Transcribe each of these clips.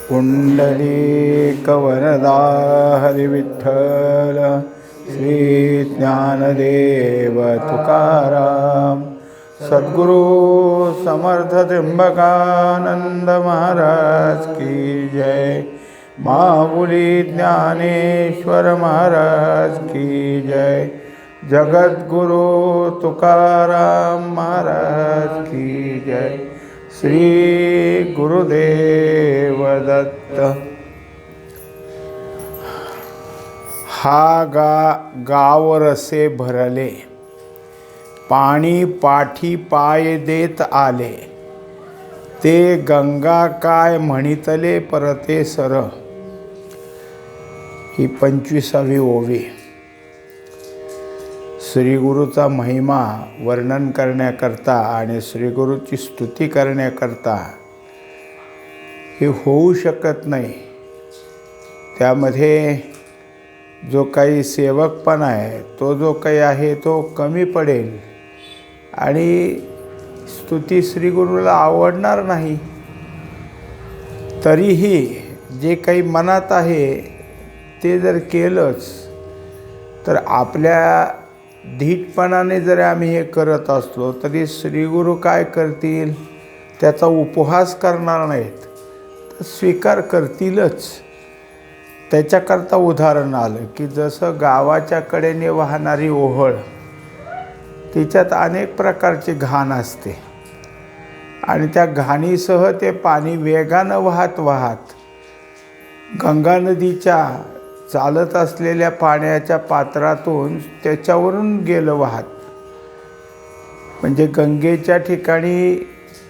पुंडलीकवरदा हरिविठ्ठल श्री ज्ञानदेव तुकाराम सद्गुरु समर्थ त्र्यंबकानंद महाराज की जय। माऊली ज्ञानेश्वर महाराज की जय। जगद्गुरु तुकाराम महाराज की जय। श्री गुरुदेव दत्त। गाव रसे भरले, पाणी पाठी पाय देत आले, ते गंगा काय म्हणितले परते सर। ही 25वी ओवी श्रीगुरूचा महिमा वर्णन करण्याकरता आणि श्रीगुरूची स्तुती करण्याकरता हे होऊ शकत नाही। त्यामध्ये जो काही सेवकपणा आहे तो जो काही आहे तो कमी पडेल आणि स्तुती श्रीगुरूला आवडणार नाही। तरीही जे काही मनात आहे ते जर केलंच तर आपल्या धीटपणाने जर आम्ही हे करत असलो तरी श्रीगुरू काय करतील, त्याचा उपहास करणार नाहीत, तर स्वीकार करतीलच। त्याच्याकरता उदाहरण आलं की जसं गावाच्या कडेने वाहणारी ओहळ, तिच्यात अनेक प्रकारची घाण असते आणि त्या घाणीसह ते पाणी वेगानं वाहत वाहत गंगा नदीच्या चालत असलेल्या पाण्याच्या पात्रातून त्याच्यावरून गेलं वाहत। म्हणजे गंगेच्या ठिकाणी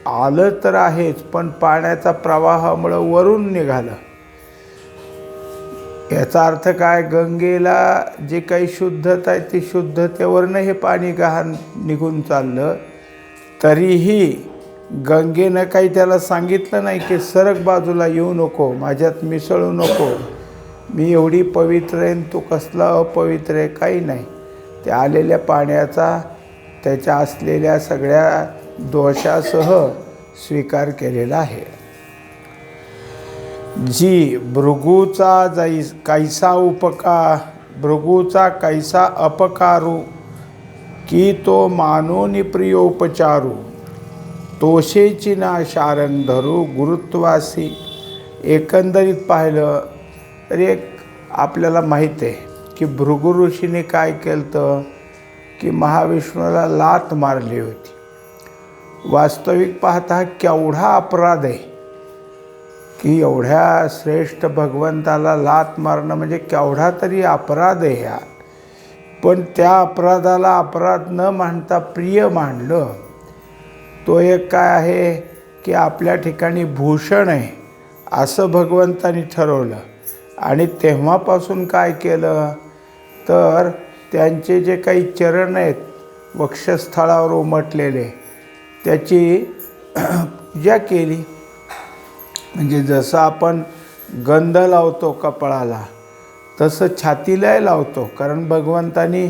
आलं तर आहेच, पण पाण्याचा प्रवाहामुळं वरून निघालं। याचा अर्थ काय, गंगेला जे काही शुद्धता आहे ती शुद्धतेवरनं हे पाणी गहाण निघून चाललं। तरीही गंगेनं काही त्याला सांगितलं नाही की सरक बाजूला येऊ नको, माझ्यात मिसळू नको, मी एवढी पवित्र आहे तू कसला अपवित्र आहे, काही नाही। त्या आलेल्या पाण्याचा त्याच्या असलेल्या सगळ्या दोषासह स्वीकार केलेला आहे। जी भृगूचा भृगूचा कैसा अपकारू, की तो मानोनी प्रियोपचारू, तोषेची ना शारण धरू गुरुत्वासी। एकंदरीत पाहिलं तर एक आपल्याला माहीत आहे की भृगु ऋषीने काय केलं की महाविष्णूला लात मारली होती। वास्तविक पाहता केवढा अपराध आहे की एवढ्या श्रेष्ठ भगवंताला लात मारणं म्हणजे केवढा तरी अपराध आहे यार। पण त्या अपराधाला अपराध न मानता प्रिय मानलं। तो एक काय आहे की आपल्या ठिकाणी भूषण आहे असं भगवंतानी ठरवलं आणि तेव्हापासून काय केलं तर त्यांचे जे काही चरण आहेत वक्षस्थळावर उमटलेले त्याची पूजा केली। म्हणजे जसं आपण गंध लावतो कपाळाला तसं छातीलाही लावतो, कारण भगवंतानी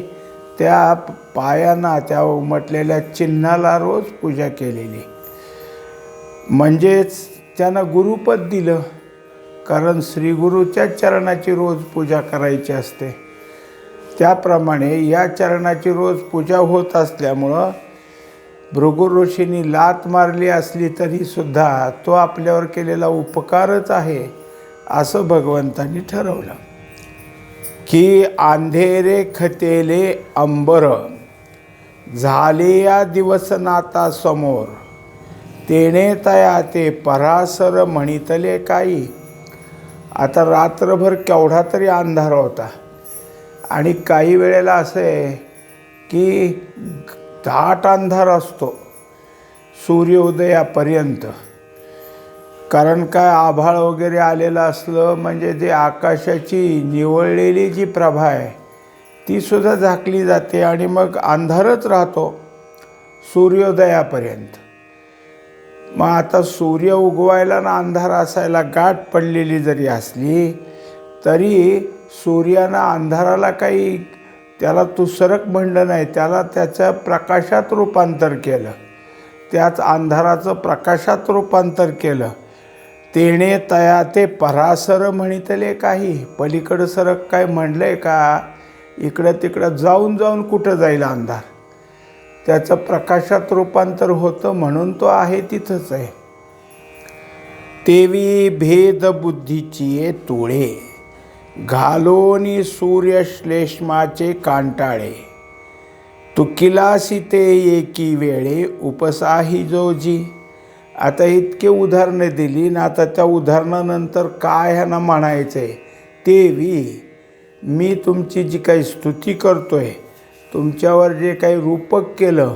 त्या पायांना त्या उमटलेल्या चिन्हाला रोज पूजा केलेली। म्हणजेच त्यानं गुरुपद दिलं, कारण श्रीगुरूच्या चरणाची रोज पूजा करायची असते। त्याप्रमाणे या चरणाची रोज पूजा होत असल्यामुळं भृगु ऋषींनी लात मारली असली तरीसुद्धा तो आपल्यावर केलेला उपकारच आहे असं भगवंतांनी ठरवलं। की अंधेरे खतेले अंबर, झाले या दिवस नाता समोर, तेणे तया ते परासर म्हणितले काही। आता रात्रभर केवढा तरी अंधार होता आणि काही वेळेला असं आहे की दाट अंधार असतो सूर्योदयापर्यंत, कारण काय आभाळ वगैरे आलेलं असलं म्हणजे जे आकाशाची निवळलेली जी प्रभा आहे ती सुद्धा झाकली जाते आणि मग अंधारच राहतो सूर्योदयापर्यंत। मग आता सूर्य उगवायला ना अंधार असायला गाठ पडलेली जरी असली तरी सूर्यानं अंधाराला काही त्याला तुसरक म्हणलं नाही, त्याला त्याच्या प्रकाशात रूपांतर केलं, त्याच अंधाराचं प्रकाशात रूपांतर केलं। तेणे तया ते परासर म्हणितले काही. पलीकडं सरक काय म्हणलंय का? इकडं तिकडं जाऊन जाऊन कुठं जाईल अंधार? त्याचं प्रकाशात रूपांतर होतं म्हणून तो आहे तिथंच आहे. तेवी भेद बुद्धीची तुळे, घालोनी सूर्यश्लेष्माचे कांटाळे. तुकिलासी ते एकी वेळे, उपसाही जोजी. आता इतके उदाहरणं दिली ना, आता त्या उदाहरणानंतर काय ह्यांना म्हणायचं आहे? तेवी मी तुमची जी काही स्तुती करतोय, तुमच्यावर जे काही रूपक केलं,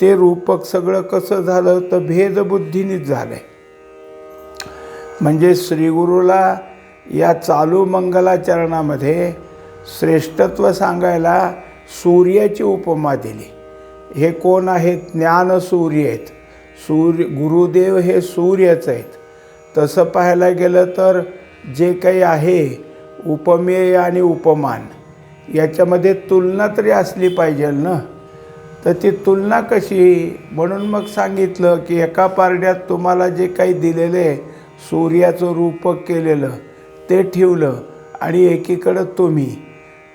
ते रूपक सगळं कसं झालं तर भेदबुद्धीनीच झालं आहे. म्हणजे श्रीगुरूला या चालू मंगलाचरणामध्ये श्रेष्ठत्व सांगायला सूर्याची उपमा दिली. हे कोण आहेत? ज्ञानसूर्य आहेत. गुरुदेव हे सूर्यच आहेत. तसं पाहायला गेलं तर जे काही आहे उपमेय आणि उपमान, याच्यामध्ये तुलना तरी असली पाहिजे ना. तर ती तुलना कशी? म्हणून मग सांगितलं की एका पारड्यात तुम्हाला जे काही दिलेले सूर्याचं रूपक केलेलं ते ठेवलं आणि एकीकडं तुम्ही.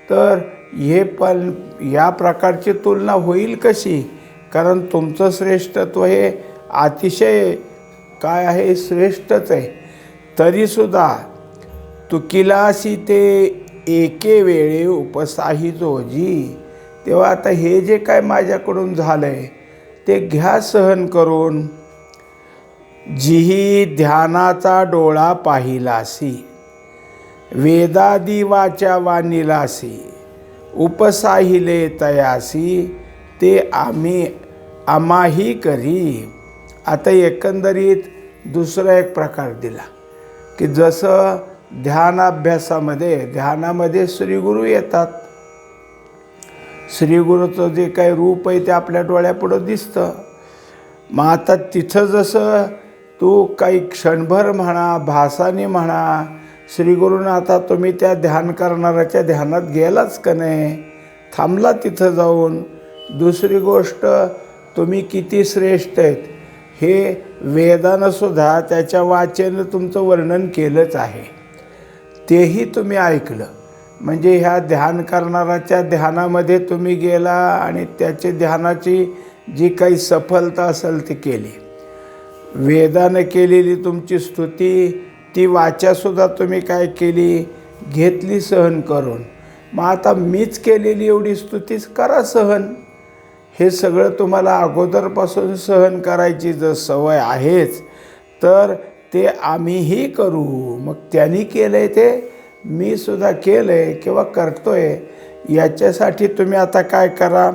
तर हे पण या प्रकारची तुलना होईल कशी? कारण तुमचं श्रेष्ठत्व हे अतिशय काय आहे? श्रेष्ठच आहे. तरीसुद्धा तुकिलासी ते एके वेळे उपसाही जोजी. तेव्हा आता हे जे काय माझ्याकडून झालं आहे ते घ्या सहन करून. जिही ध्यानाचा डोळा पाहिलासी, वेदादी वाचा वानिलासी. उपसाहिले तयासी, ते आम्हाही करी. आता एकंदरीत दुसरा एक प्रकार दिला की जसं ध्यानामध्ये श्रीगुरू येतात. श्रीगुरूचं जे काही रूप आहे ते आपल्या डोळ्यापुढं दिसतं. मग आता तिथं जसं तू काही क्षणभर म्हणा, भासाने म्हणा, श्रीगुरूनं आता तुम्ही त्या ध्यान करणाऱ्याच्या ध्यानात गेलाच का नाही? थांबला तिथं जाऊन. दुसरी गोष्ट, तुम्ही किती श्रेष्ठ आहेत हे वेदानंसुद्धा त्याच्या वाचेनं तुमचं वर्णन केलंच आहे. तेही तुम्ही ऐकलं. म्हणजे ह्या ध्यान करणाऱ्याच्या ध्यानामध्ये तुम्ही गेला आणि त्याची ध्यानाची जी काही सफलता असेल ती केली. वेदानं केलेली तुमची स्तुती, ती वाचासुद्धा तुम्ही काय केली? घेतली सहन करून. मग आता मीच केलेली एवढी स्तुतीच करा सहन. हे सगळं तुम्हाला अगोदरपासून सहन करायची जर सवय आहेच, तर ते आम्हीही करू. मग त्यांनी केलं आहे ते मी सुद्धा केलं आहे किंवा करतो आहे. याच्यासाठी तुम्ही आता काय करा?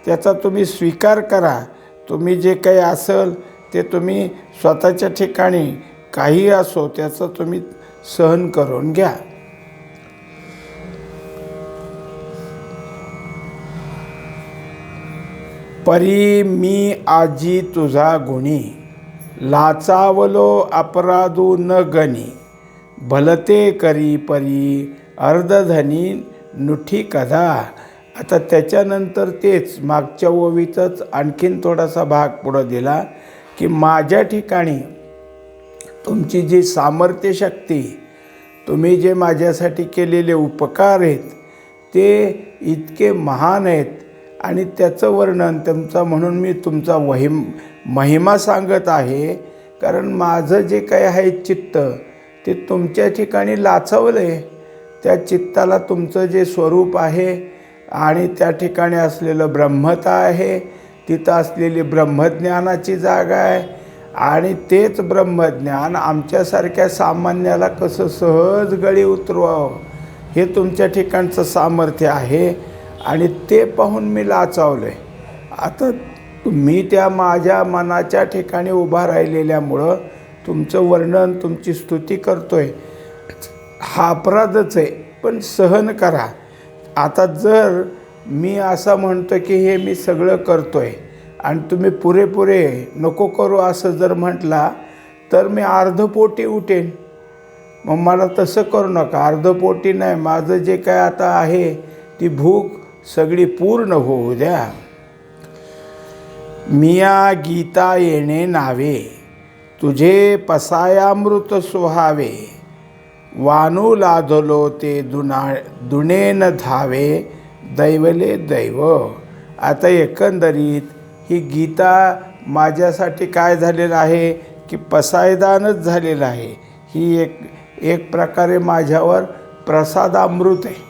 त्याचा तुम्ही स्वीकार करा. तुम्ही जे काही असेल ते तुम्ही स्वतःच्या ठिकाणी काही असो त्याचं तुम्ही सहन करून घ्या. परी मी आजी तुझा गुणी, लाचावलो अपराधू न गणी. भलते करी परी अर्धधनी नुठी कदा. आता त्याच्यानंतर तेच मागच्या ओवीतच आणखीन थोडासा भाग पुढं दिला की माझ्या ठिकाणी तुमची जी सामर्थ्य शक्ती, तुम्ही जे माझ्यासाठी केलेले उपकार आहेत ते इतके महान आहेत आणि त्याचं वर्णन तुमचा, म्हणून मी तुमचा महिमा सांगत आहे. कारण माझं जे काही आहे चित्त ते तुमच्या ठिकाणी लाचवलं आहे. त्या चित्ताला तुमचं जे स्वरूप आहे आणि त्या ठिकाणी असलेलं ब्रह्मता आहे, तिथं असलेली ब्रह्मज्ञानाची जागा आहे आणि तेच ब्रह्मज्ञान आमच्यासारख्या सामान्याला कसं सहज गळी उतरवावं हे तुमच्या ठिकाणचं सामर्थ्य आहे आणि ते पाहून मी लाचावलं आहे. आता मी त्या माझ्या मनाच्या ठिकाणी उभा राहिलेल्यामुळं तुमचं वर्णन, तुमची स्तुती करतोय. हा अपराधच आहे, पण सहन करा. आता जर मी असं म्हणतो की हे मी सगळं करतोय आणि तुम्ही पुरेपुरे नको करू असं जर म्हटला तर मी अर्धपोटी उठेन. मग मला तसं करू नका. अर्धपोटी नाही, माझं जे काय आता आहे ती भूक सगळी पूर्ण होऊ द्या. मिया गीता येणे नावे, तुझे पसायामृत सुहावे, वानू लाधलो ते दुनेन धावे, दैवले दैव. आता एकंदरीत ही गीता माझ्यासाठी काय झालेलं आहे की पसायदानच झालेलं आहे. ही एक प्रकारे माझ्यावर प्रसादामृत आहे.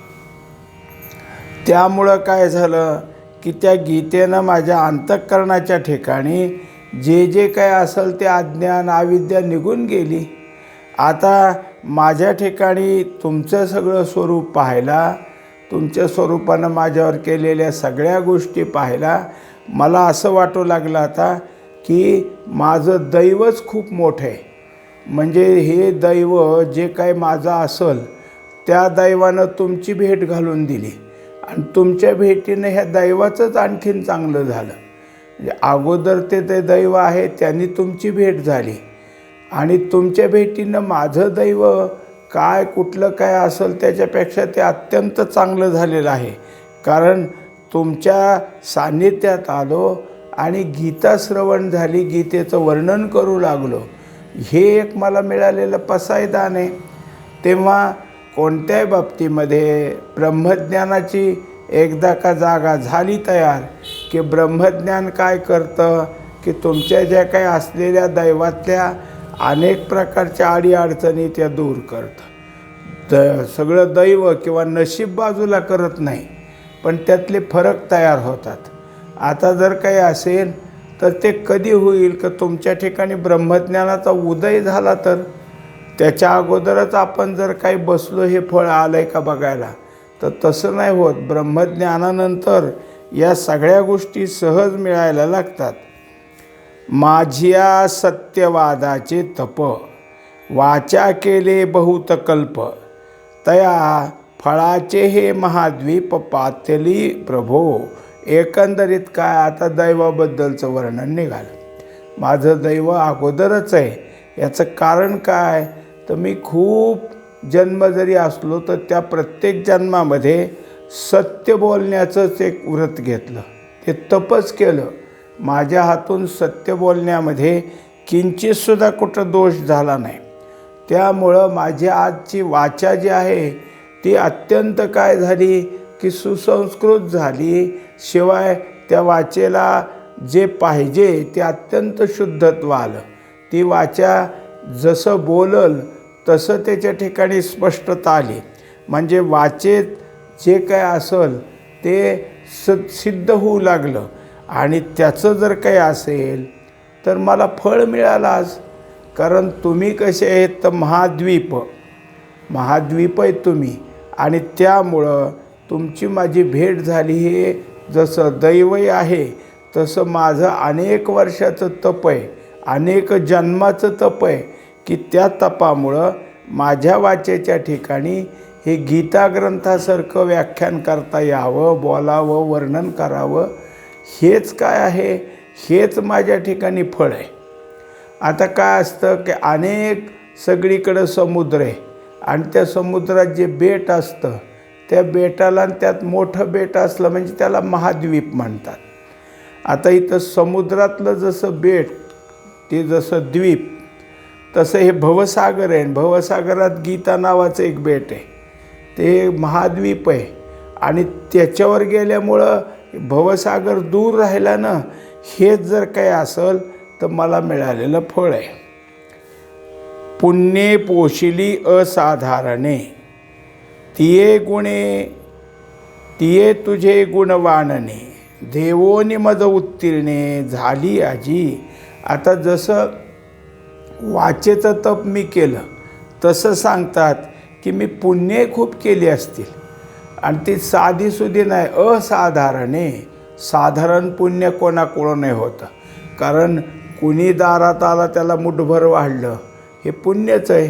त्यामुळं काय झालं की त्या गीतेनं माझ्या अंतःकरणाच्या ठिकाणी जे जे काय असेल ते अज्ञान अविद्या निघून गेली. आता माझ्या ठिकाणी तुमचं सगळं स्वरूप पाहायला, तुमच्या स्वरूपानं माझ्यावर केलेल्या सगळ्या गोष्टी पाहायला मला असं वाटू लागलं आता की माझं दैवच खूप मोठं आहे. म्हणजे हे दैव जे काय माझं असेल त्या दैवानं तुमची भेट घालून दिली आणि तुमच्या भेटीनं ह्या दैवाचंच आणखीन चांगलं झालं. म्हणजे अगोदर ते दैव आहे त्यांनी तुमची भेट झाली आणि तुमच्या भेटीनं माझं दैव काय कुठलं काय असेल त्याच्यापेक्षा ते अत्यंत चांगलं झालेलं आहे. कारण तुमच्या सान्निध्यात आलो आणि गीता श्रवण झाली, गीतेचं वर्णन करू लागलो. हे एक मला मिळालेलं पसायदान आहे. तेव्हा कोणत्याही बाबतीमध्ये ब्रह्मज्ञानाची एकदा का जागा झाली तयार की ब्रह्मज्ञान काय करतं की तुमच्या ज्या काही असलेल्या दैवातल्या अनेक प्रकारच्या अडीअडचणी त्या दूर करतं. सगळं दैव किंवा नशीब बाजूला करत नाही, पण त्यातले फरक तयार होतात. आता जर काही असेल तर ते कधी होईल की तुमच्या ठिकाणी ब्रह्मज्ञानाचा उदय झाला तर. त्याच्या अगोदरच आपण जर काही बसलो हे फळ आलं आहे का बघायला, तर तसं नाही होत. ब्रह्मज्ञानानंतर या सगळ्या गोष्टी सहज मिळायला लागतात. माझिया सत्यवादाचे तप, वाचा केले बहुत कल्प, तया फळाचे हे महाद्वीप पातली प्रभो. एकंदरीत काय आता दैवाबद्दलचं वर्णन निघालं. माझं दैव अगोदरच आहे. याचं कारण काय तर मी खूप जन्म जरी असलो तर त्या प्रत्येक जन्मामध्ये सत्य बोलण्याचंच एक व्रत घेतलं, ते तपच केलं. माझ्या हातून सत्य बोलण्यामध्ये किंचितसुद्धा कुठं दोष झाला नाही. त्यामुळं माझी आजची वाचा जी आहे ती अत्यंत काय झाली की सुसंस्कृत झाली. शिवाय त्या वाचेला जे पाहिजे ते अत्यंत शुद्धत्व आलं. ती वाचा जसं बोलल तसं त्याच्या ठिकाणी स्पष्टता आली. म्हणजे वाचेत जे काय असेल ते सिद्ध होऊ लागलं आणि त्याचं जर काही असेल तर मला फळ मिळालं आज. कारण तुम्ही कसे आहेत तर महाद्वीप आहे तुम्ही आणि त्यामुळं तुमची माझी भेट झाली. हे जसं दैवही आहे तसं माझं अनेक वर्षाचं तप आहे, अनेक जन्माचं तप आहे की त्या तपामुळं माझ्या वाचेच्या ठिकाणी हे गीता ग्रंथासारखं व्याख्यान करता यावं, बोलावं, वर्णन करावं. हेच काय आहे, हेच माझ्या ठिकाणी फळ आहे. आता काय असतं की अनेक सगळीकडं समुद्र आहे आणि त्या समुद्रात जे बेट असतं त्या बेटाला आणि त्यात मोठं बेट असलं म्हणजे त्याला महाद्वीप म्हणतात. आता इथं समुद्रातलं जसं बेट ते जसं द्वीप तसं हे भवसागर आहे. भवसागरात गीता नावाचं एक बेट आहे, ते महाद्वीप आहे आणि त्याच्यावर गेल्यामुळं भवसागर दूर राहिला ना. हेच जर काही असेल तर मला मिळालेलं फळ आहे. पुण्ये पोशिली असाधारणे, तिये गुणे तिये तुझे गुणवाणने, देवोनी मज उत्तीर्णे झाली आजी. आता जसं वाचेचं तप मी केलं तसं सांगतात की मी पुण्ये खूप केली असतील आणि ती साधीसुधी नाही, असाधारणे. साधारण पुण्य कोणाकोण नाही होतं. कारण कुणी दारात आला त्याला मुठभर वाढलं हे पुण्यच आहे.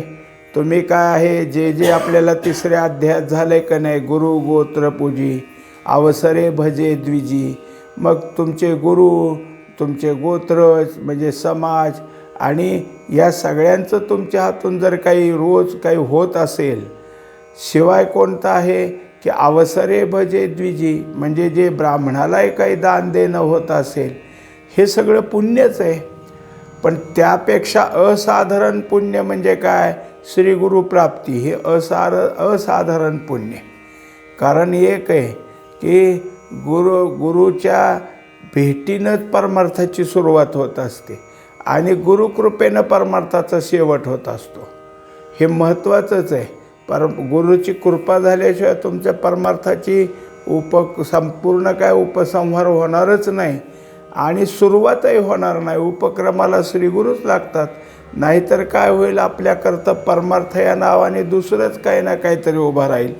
तुम्ही काय आहे जे जे आपल्याला तिसऱ्या अध्यायात झालं का नाही, गुरु गोत्र पूजी अवसरे भजे द्विजी. मग तुमचे गुरु, तुमचे गोत्र म्हणजे समाज आणि या सगळ्यांचं तुमच्या हातून जर काही रोज काही होत असेल. शिवाय कोणतं आहे की अवसरे भजे द्विजी म्हणजे जे ब्राह्मणालाही काही दान देणं होत असेल हे सगळं पुण्यच आहे. पण त्यापेक्षा असाधारण पुण्य म्हणजे काय? श्री गुरुप्राप्ती हे असाधारण पुण्य. कारण एक आहे की गुरुच्या भेटीनंच परमार्थाची सुरुवात होत असते आणि गुरुकृपेनं परमार्थाचा शेवट होत असतो. हे महत्त्वाचंच आहे. गुरुची कृपा झाल्याशिवाय तुमच्या परमार्थाची संपूर्ण काय उपसंहार होणारच नाही आणि सुरुवातही होणार नाही. उपक्रमाला श्रीगुरूच लागतात. नाहीतर काय होईल, आपल्याकरता परमार्थ या नावाने दुसरंच काही ना काहीतरी उभं राहील.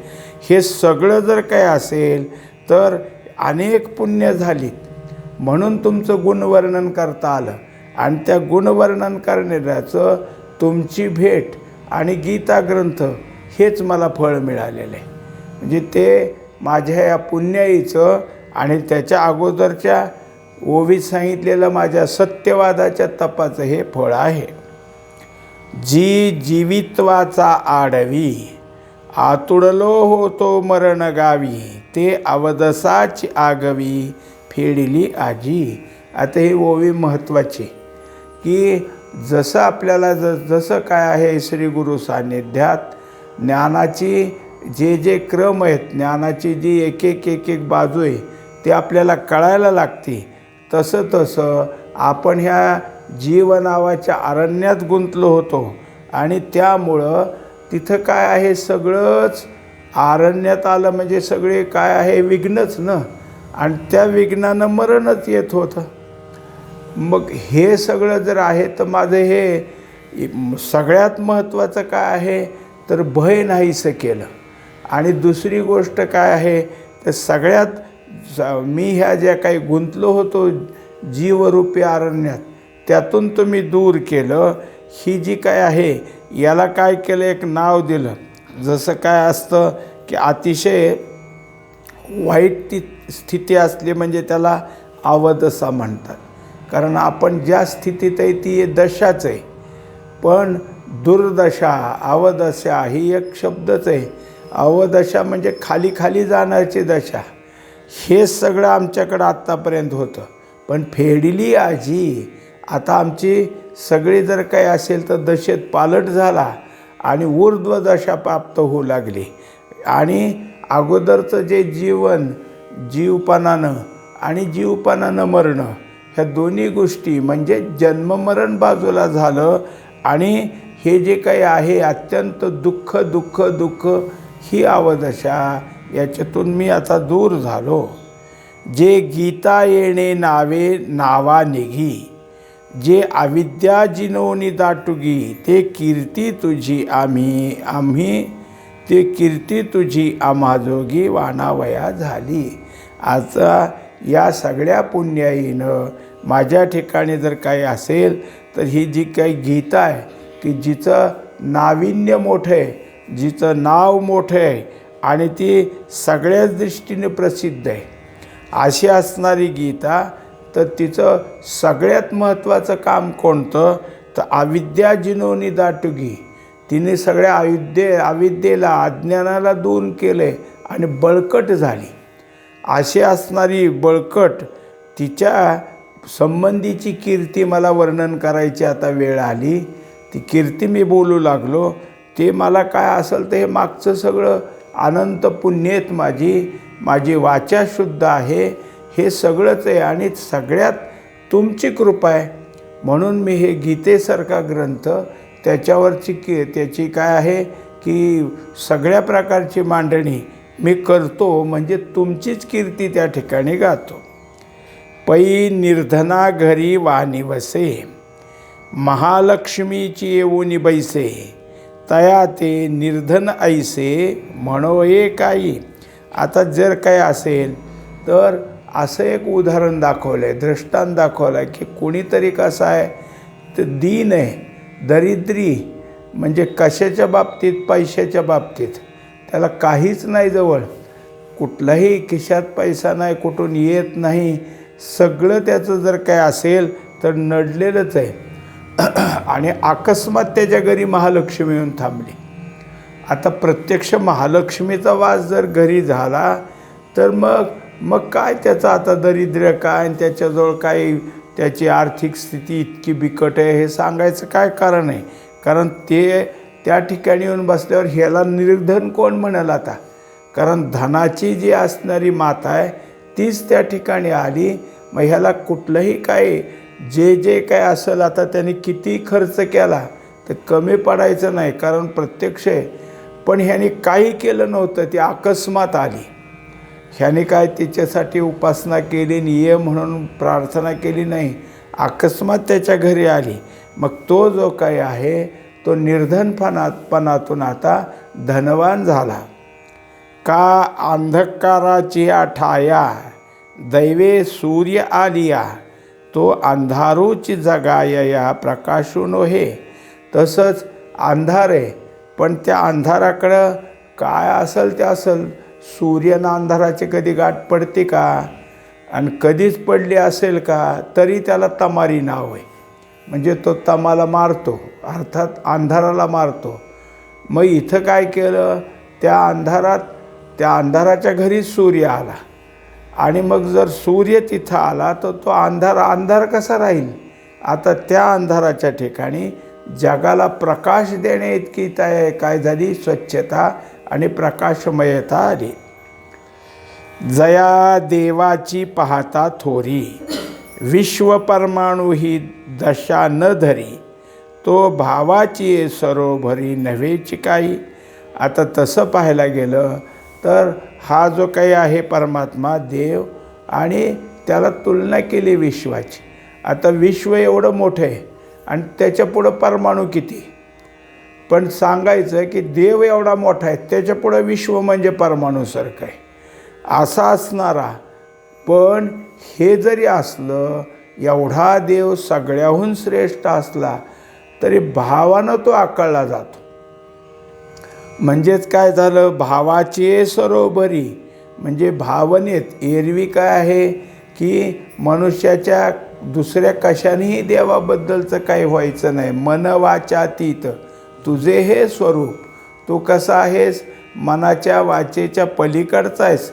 हे सगळं जर काय असेल तर अनेक पुण्य झालीत म्हणून तुमचं गुणवर्णन करता आलं आणि त्या गुणवर्णन करण्याचं तुमची भेट आणि गीता ग्रंथ हेच मला फळ मिळालेलं आहे. म्हणजे ते माझ्या या पुण्याईचं आणि त्याच्या अगोदरच्या ओवीत सांगितलेलं माझ्या सत्यवादाच्या तपाचं हे फळ आहे. जी जीवित्वाचा आडवी आतुडलो होतो मरण गावी ते अवदसाची आगवी फेडिली आजी. आता ही ओवी महत्त्वाची की जसं आपल्याला जसं काय आहे श्री गुरु सान्निध्यात ज्ञानाची जे क्रम आहेत, ज्ञानाची जी एक एक बाजू आहे ते आपल्याला कळायला लागते. तसं आपण ह्या जीवनावाच्या अरण्यात गुंतलो होतो आणि त्यामुळं तिथं काय आहे सगळंच अरण्यात आलं म्हणजे सगळे काय आहे विघ्नच न, आणि त्या विघ्नानं मरणच येत होतं. मग हे सगळं जर आहे तर माझं हे सगळ्यात महत्त्वाचं काय आहे तर भय नाहीसं केलं. आणि दुसरी गोष्ट काय आहे तर सगळ्यात मी ह्या ज्या काही गुंतलो होतो जीवरूपी अरण्यात त्यातून तुम्ही दूर केलं. ही जी काय आहे याला काय केलं, एक नाव दिलं. जसं काय असतं की अतिशय वाईट स्थिती असली म्हणजे त्याला अवदशा म्हणतात. कारण आपण ज्या स्थितीत आहे ती दशाच आहे. पण दुर्दशा अवदशा ही एक शब्दच आहे. अवदशा म्हणजे खाली खाली जाण्याची दशा. हे सगळं आमच्याकडं आत्तापर्यंत होतं. पण फेडिली आजी आता आमची सगळी जर काही असेल तर दशेत पालट झाला आणि ऊर्ध्व दशा प्राप्त होऊ लागली. आणि अगोदरचं जे जीवन जीवपणानं आणि जीवपणानं मरणं ह्या दोन्ही गोष्टी म्हणजे जन्ममरण बाजूला झालं आणि हे जे काही आहे अत्यंत दुःख दुःख दुःख ही अवदशा, याच्यातून मी आता दूर झालो. जे गीता येणे नावे नावा निघी जे अविद्या जिनोनी दाटुगी ते कीर्ती तुझी आम्ही ते कीर्ती तुझी आम्हाजोगी वाणावया झाली. आता या सगळ्या पुण्याईनं माझ्या ठिकाणी जर काही असेल तर ही जी काही गीता आहे की जिचं नाविन्य मोठं आहे, जिचं नाव मोठं आहे आणि ती सगळ्याच दृष्टीने प्रसिद्ध आहे अशी असणारी गीता, तर तिचं सगळ्यात महत्त्वाचं काम कोणतं तर अविद्या जिनोनी दाटुगी. तिने सगळ्या अविद्येला अज्ञानाला दूर केले आणि बळकट झाली. अशी असणारी बळकट तिच्या संबंधीची कीर्ती मला वर्णन करायची आता वेळ आली. ती कीर्ती मी बोलू लागलो. ते मला काय असेल तर हे मागचं सगळं अनंत पुण्येत माझी वाचा शुद्ध आहे. हे सगळंच आहे आणि सगळ्यात तुमची कृपा आहे म्हणून मी हे गीतेसारखा ग्रंथ त्याच्यावरची त्याची काय आहे की सगळ्या प्रकारची मांडणी मी करतो. म्हणजे तुमचीच कीर्ती त्या ठिकाणी गातो. पै निर्धना घरी वाणी वसे महालक्ष्मीची येऊनी बैसे तया ते निर्धन ऐसे म्हणो ये काही. आता जर काय असेल तर असं एक उदाहरण दाखवलं आहे, दृष्टांत दाखवलं आहे की कोणीतरी कसं आहे तर दीन आहे, दरिद्री म्हणजे कशाच्या बाबतीत पैशाच्या बाबतीत त्याला काहीच नाही, जवळ कुठलाही खिशात पैसा नाही, कुठून येत नाही, सगळं त्याचं जर काय असेल तर नडलेलंच आहे. आणि अकस्मात त्याच्या घरी महालक्ष्मी येऊन थांबली. आता प्रत्यक्ष महालक्ष्मीचा वास जर घरी झाला तर मग काय त्याचं आता दरिद्र्य काय आणि त्याच्याजवळ काही त्याची आर्थिक स्थिती इतकी बिकट आहे हे सांगायचं काय कारण आहे? कारण ते त्या ठिकाणी येऊन बसल्यावर ह्याला निर्धन कोण म्हणाल आता? कारण धनाची जी असणारी माता आहे तीच त्या ठिकाणी आली. मग ह्याला कुठलंही काय जे काय असेल आता त्याने किती खर्च केला तर कमी पडायचं नाही, कारण प्रत्यक्ष आहे. पण ह्याने काही केलं नव्हतं, ती अकस्मात आली. ह्याने काय तिच्यासाठी उपासना केली, नियम म्हणून प्रार्थना केली नाही, अकस्मात त्याच्या घरी आली. मग तो जो काही आहे तो निर्धनपणातून आता धनवान झाला. का अंधकाराची ठाया दैवे सूर्य आलिया, तो अंधारूची जगाया प्रकाशून हे. तसंच अंधार आहे, पण त्या अंधाराकडं काय असेल ते असेल. सूर्यानं अंधाराची कधी गाठ पडते का? आणि कधीच पडली असेल का? तरी त्याला तमारी नाव आहे. म्हणजे तो तमाला मारतो, अर्थात अंधाराला मारतो. मग इथं काय केलं? त्या अंधाराच्या घरी सूर्य आला. आणि मग जर सूर्य तिथं आला तर तो अंधार कसा राहील? आता त्या अंधाराच्या ठिकाणी जगाला प्रकाश देणे इतकी काय झाली? स्वच्छता आणि प्रकाशमयता आली. जया देवाची पाहता थोरी, विश्व परमाणु ही दशा न धरी, तो भावाची सरोभरी नव्हेची काही. आता तसं पाहायला गेलं तर हा जो काही आहे परमात्मा देव, आणि त्याला तुलना केली विश्वाची. आता विश्व एवढं मोठं आहे आणि त्याच्या पुढं परमाणु किती? पण सांगायचं की देव एवढा मोठा आहे, त्याच्या पुढं विश्व म्हणजे परमाणुसारखं आहे असा असणारा. पण हे जरी असलं, एवढा देव सगळ्याहून श्रेष्ठ असला तरी भावानं तो आकळला जातो. म्हणजेच काय झालं? भावाचे सरोभरी, म्हणजे भावनेत. एरवी काय आहे की मनुष्याच्या दुसऱ्या कशानेही देवाबद्दलचं काही व्हायचं नाही. मन वाचातीत तुझे हे स्वरूप, तू कसा आहेस? मनाच्या वाचेच्या पलीकडचा आहेस.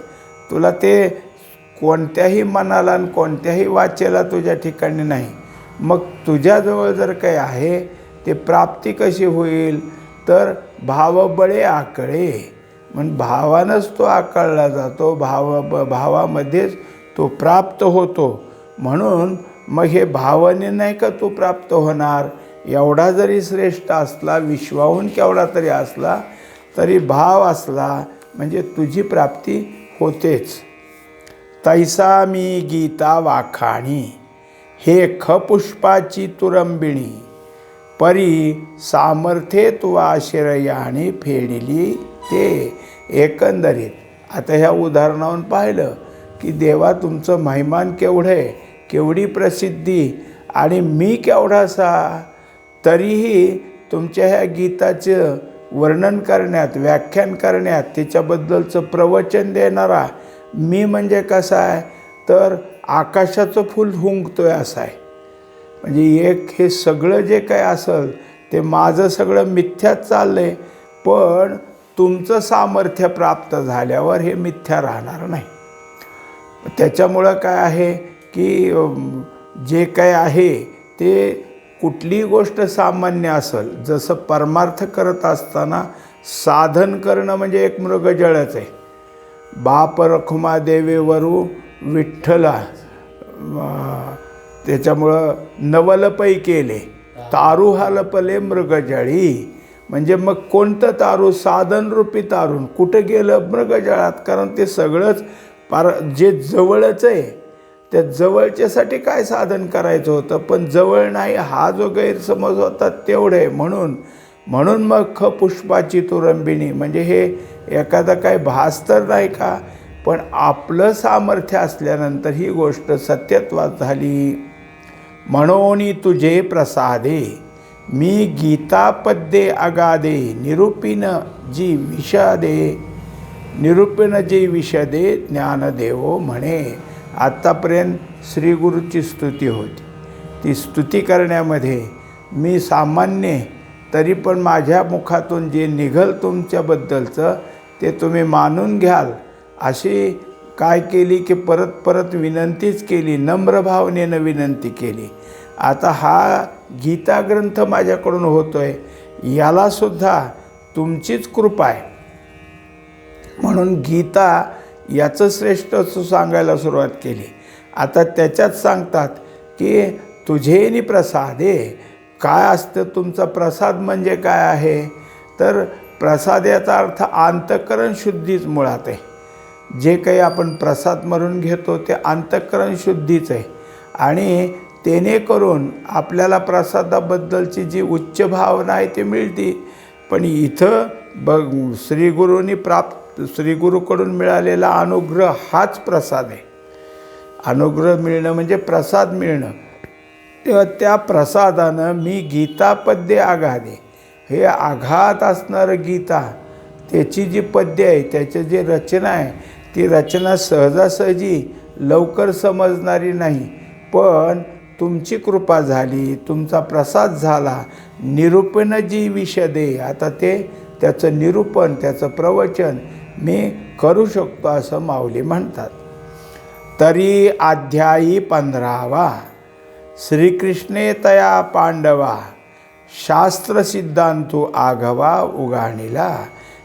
तुला ते कोणत्याही मनाला आणि कोणत्याही वाचेला तुझ्या ठिकाणी नाही. मग तुझ्याजवळ जर काही आहे ते प्राप्ती कशी होईल? तर भावबळे आकळे, म्हणून भावानंच तो आकळला जातो, भावामध्येच तो प्राप्त होतो. म्हणून मग हे भावाने नाही का तो प्राप्त होणार? एवढा जरी श्रेष्ठ असला, विश्वाहून केवढा तरी असला, तरी भाव असला म्हणजे तुझी प्राप्ती होतेच. तैसा मी गीता वाखाणी, हे खपुष्पाची तुरंबिणी, परी सामर्थ्ये तू आश्रयाने फेडिली ते. एकंदरीत आता ह्या उदाहरणावरून पाहिलं की देवा तुमचं महिमान केवढं आहे, केवढी प्रसिद्धी, आणि मी केवढासा. तरीही तुमच्या ह्या गीताचं वर्णन करण्यात, व्याख्यान करण्यात, त्याच्याबद्दलचं प्रवचन देणारा मी म्हणजे कसा आहे? तर आकाशाचं फूल हुंकतोय असा आहे. म्हणजे एक हे सगळं जे काय असेल ते माझं सगळं मिथ्याच चाललं आहे. पण तुमचं सामर्थ्य प्राप्त झाल्यावर हे मिथ्या राहणार नाही. त्याच्यामुळं काय आहे की जे काय आहे ते कुठलीही गोष्ट सामान्य असेल, जसं परमार्थ करत असताना साधन करणं म्हणजे एक मृगजळच आहे. बाप रखुमा देवेवरू विठ्ठला, त्याच्यामुळं नवलपै केले तारू हालपले मृगजळी. म्हणजे मग कोणतं तारू? साधनरूपी तारून कुठं गेलं? मृगजळात. कारण ते सगळंच जे जवळच आहे त्या जवळच्यासाठी काय साधन करायचं होतं, पण जवळ नाही हा जो गैरसमज होता तेवढं आहे. म्हणून मग खपुष्पाची तुरंबिणी, म्हणजे हे एखादा काय भास तर नाही का, पण आपलं सामर्थ्य असल्यानंतर ही गोष्ट सत्यत्वात झाली. म्हणून तुझे प्रसादे मी गीता पद्ये अगादे, निरूपिन जी विषदे ज्ञानदेवो म्हणे. आत्तापर्यंत श्रीगुरूची स्तुती होती. ती स्तुती करण्यामध्ये मी सामान्य, तरी पण माझ्या मुखातून जे निघल तुमच्याबद्दलचं ते तुम्ही मानून घ्याल अशी काय केली की परत परत विनंतीच केली, नम्र भावनेनं विनंती केली. आता हा गीता ग्रंथ माझ्याकडून होतोय, यालासुद्धा तुमचीच कृपा आहे. म्हणून गीता याचं श्रेष्ठ सांगायला सुरुवात केली. आता त्याच्यात सांगतात की तुझेनी प्रसादे. काय असतं तुमचा प्रसाद म्हणजे काय आहे? तर प्रसाद याचा अर्थ अंतःकरण शुद्धीच मुळात आहे. जे काही आपण प्रसाद म्हणून घेतो ते अंतःकरण शुद्धीच आहे. आणि तेने करून आपल्याला प्रसादाबद्दलची जी उच्च भावना आहे ती मिळते. पण इथं श्रीगुरूकडून मिळालेला अनुग्रह हाच प्रसाद आहे. अनुग्रह मिळणं म्हणजे प्रसाद मिळणं. तेव्हा त्या प्रसादानं मी गीतापद्ये आघादे, हे आघात असणारं गीता, त्याची जी पद्य आहे, त्याची जी रचना आहे, ती रचना सहजासहजी लवकर समजणारी नाही. पण तुमची कृपा झाली, तुमचा प्रसाद झाला, निरूपण जी विशदे, आता त्याचं निरूपण, त्याचं प्रवचन मी करू शकतो असं माऊली म्हणतात. तरी अध्यायी 15वा. श्रीकृष्णे तया पांडवा शास्त्र सिद्धांतू आघवा उगाणिला.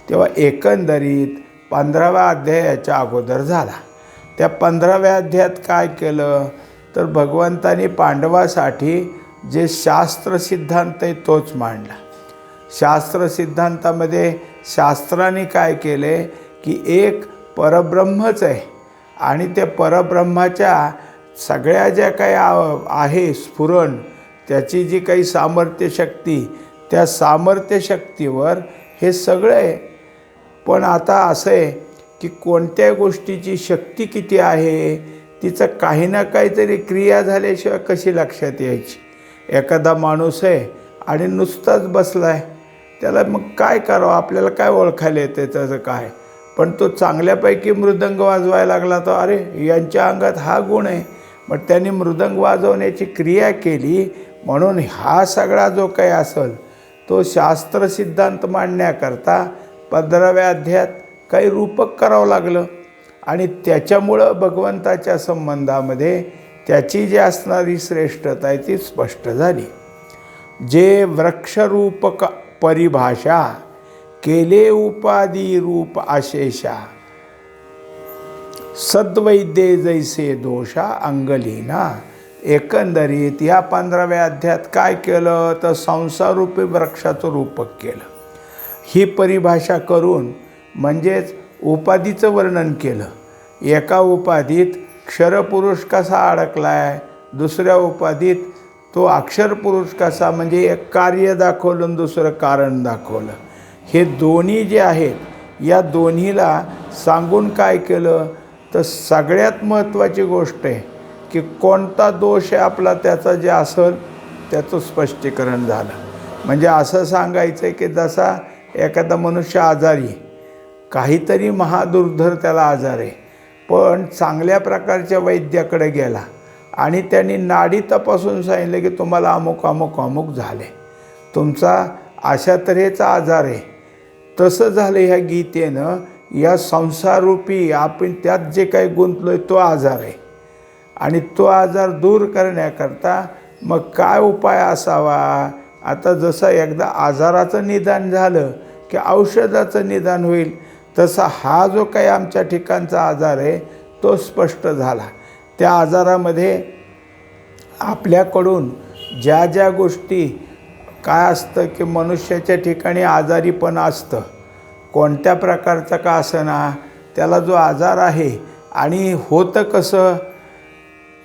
तेव्हा एकंदरीत 15व्या अध्यायाच्या अगोदर झाला. त्या 15व्या अध्यायात काय केलं तर भगवंतानी पांडवासाठी जे शास्त्र सिद्धांत आहे तोच मांडला. शास्त्र सिद्धांतामध्ये शास्त्राने काय केले की एक परब्रह्मच आहे आणि त्या परब्रह्माच्या सगळ्या ज्या काही आहे स्फुरण, त्याची जी काही सामर्थ्य शक्ती, त्या सामर्थ्य शक्तीवर हे सगळं आहे. पण आता असं आहे की कोणत्या गोष्टीची शक्ती किती आहे, तिचं काही ना काहीतरी क्रिया झाल्याशिवाय कशी लक्षात यायची. एखादा माणूस आहे आणि नुसताच बसला आहे, त्याला मग काय करावं, आपल्याला काय ओळखायला येतं त्याचं काय. पण तो चांगल्यापैकी मृदंग वाजवायला लागला तर अरे यांच्या अंगात हा गुण आहे, मग त्यांनी मृदंग वाजवण्याची क्रिया केली. म्हणून हा सगळा जो काही असेल तो शास्त्र सिद्धांत मांडण्याकरता 15व्या अध्यायात काही रूपक करावं लागलं. आणि त्याच्यामुळं भगवंताच्या संबंधामध्ये त्याची जी असणारी श्रेष्ठता आहे ती स्पष्ट झाली. जे वृक्षरूपक परिभाषा केले उपाधी रूप आशेषा, सद्वैद्ये जैसे दोषा अंगलीना. एकंदरीत या 15व्या अध्यायात काय केलं तर संसाररूपी वृक्षाचं रूपक केलं. ही परिभाषा करून म्हणजेच उपाधीचं वर्णन केलं. एका उपाधीत क्षरपुरुष कसा अडकला आहे, दुसऱ्या उपाधीत तो अक्षरपुरुष कसा, म्हणजे एक कार्य दाखवलं आणि दुसरं कारण दाखवलं. हे दोन्ही जे आहेत या दोन्हीला सांगून काय केलं तर सगळ्यात महत्त्वाची गोष्ट आहे की कोणता दोष आहे आपला, त्याचा जे असेल त्याचं स्पष्टीकरण झालं. म्हणजे असं सांगायचं आहे की जसा एखादा मनुष्य आजारी, काहीतरी महादुर्धर त्याला आजार आहे, पण चांगल्या प्रकारच्या वैद्याकडे गेला आणि त्यांनी नाडी तपासून सांगितलं की तुम्हाला अमुक अमुक अमुक झाले, तुमचा अशा तऱ्हेचा आजार आहे. तसं झालं ह्या गीतेनं. या संसाररूपी आपण त्यात जे काही गुंतलो आहे तो आजार आहे आणि तो आजार दूर करण्याकरता मग काय उपाय असावा. आता जसं एकदा आजाराचं निदान झालं की औषधाचं निदान होईल, तसा हा जो काही आमच्या ठिकाणचा आजार आहे तो स्पष्ट झाला. त्या आजारामध्ये आपल्याकडून ज्या ज्या गोष्टी काय असतं की मनुष्याच्या ठिकाणी आजारीपण असतं, कोणत्या प्रकारचं का असना, त्याला जो आजार आहे आणि होतं कसं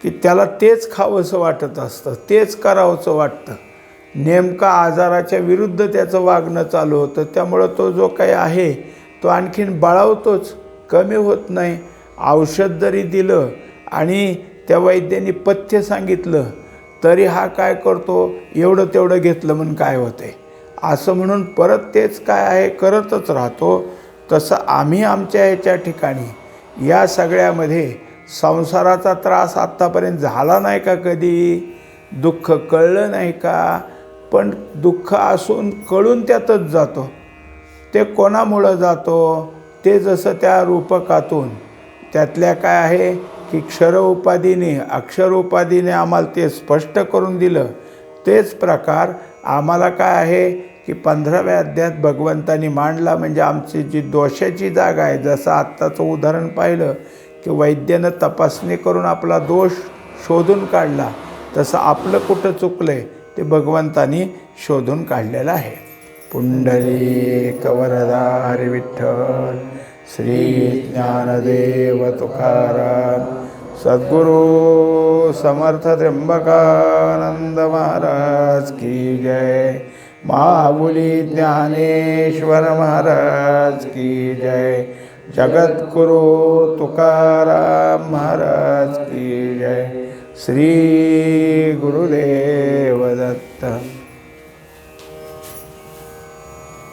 की त्याला तेच खावंसं वाटत असतं, तेच करावंसं वाटतं. नेमका आजाराच्या विरुद्ध त्याचं वागणं चालू होतं. त्यामुळं तो जो काही आहे तो आणखीन बळावतोच, कमी होत नाही. औषध जरी दिलं आणि त्या वैद्यांनी पथ्य सांगितलं तरी हा काय करतो, एवढं तेवढं घेतलं म्हणून काय होते असं म्हणून परत तेच काय आहे करतच राहतो. तसं आम्ही आमच्या ह्याच्या ठिकाणी या सगळ्यामध्ये संसाराचा त्रास आत्तापर्यंत झाला नाही का, कधी दुःख कळलं नाही का. पण दुःख असून कळून त्यातच जातो. ते कोणामुळं जातो, ते जसं त्या रूपकातून त्यातल्या काय आहे की क्षर उपाधीने अक्षर उपाधीने आम्हाला ते स्पष्ट करून दिलं. तेच प्रकार आम्हाला काय आहे की 15व्या अध्यायात भगवंतानी मांडला. म्हणजे आमची जी दोषाची जागा आहे, जसं आत्ताचं उदाहरण पाहिलं की वैद्यानं तपासणी करून आपला दोष शोधून काढला, तसं आपलं कुठं चुकलं आहे ते भगवंतानी शोधून काढलेलं आहे. पुंडलिक वरदा हरी विठ्ठल, श्री ज्ञानदेव तुकाराम, सद्गुरु समर्थ त्र्यंबकानंद महाराज की जय, माऊली ज्ञानेश्वर महाराज की जय, जगद्गुरु तुकाराम महाराज की जय. श्री गुरुदेव दत्त.